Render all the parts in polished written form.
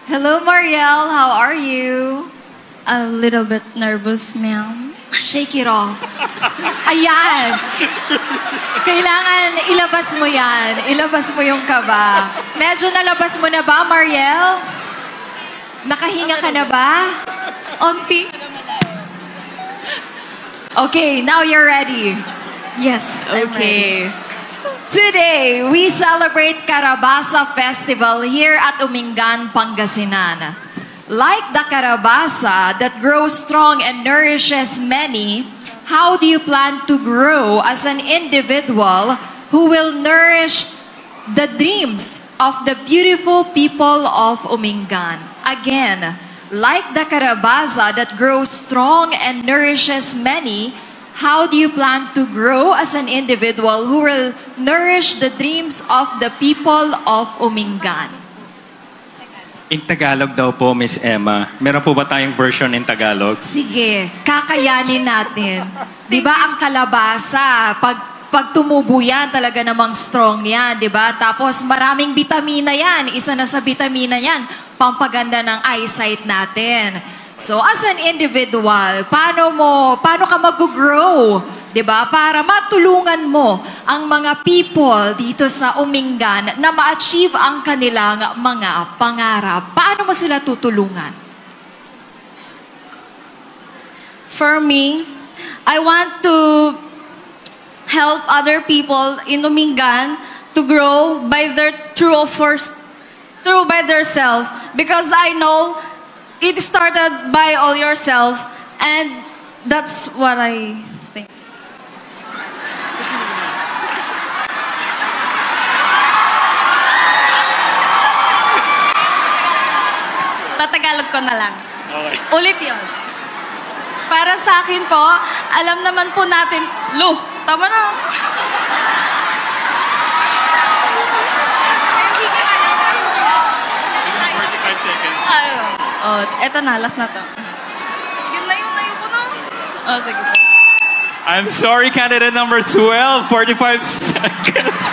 Hello, Mariel. How are you? A little bit nervous, ma'am. Shake it off. Ayan. Kailangan ilabas mo yan. Ilabas mo yung kaba. Medyo nalabas mo na ba, Mariel? Nakahinga ka na ba? Onti. Okay, now you're ready. Yes, I'm ready. Okay. Today, we celebrate Carabasa Festival here at Umingan, Pangasinan. Like the Carabasa that grows strong and nourishes many, how do you plan to grow as an individual who will nourish the dreams of the beautiful people of Umingan? Again, like the Carabasa that grows strong and nourishes many, how do you plan to grow as an individual who will nourish the dreams of the people of Umingan? In Tagalog daw po, Miss Emma. Meron po ba tayong version in Tagalog? Sige, kakayanin natin. Di ba ang kalabasa, pag tumubo yan, talaga namang strong yan, di ba? Tapos maraming vitamina yan. Isa na sa vitamina yan, pampaganda ng eyesight natin. So as an individual, paano ka mag-grow? 'Di ba? Para matulungan mo ang mga people dito sa Umingan na ma-achieve ang kanilang mga pangarap. Paano mo sila tutulungan? For me, I want to help other people in Umingan to grow by their by themselves, because I know it started by all yourself, and that's what I think. Tatagalog ko na lang. Okay. Ulit yun. Para sa akin po, alam naman po natin, tama na. Oh, eto na, last na to. Yun na yun, ayoko na. Oh, sige po. I'm sorry, candidate number 12. 45 seconds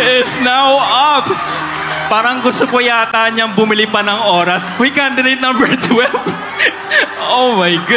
is now up. Parang gusto po yata niyang bumili pa ng oras. We candidate number 12. Oh my God.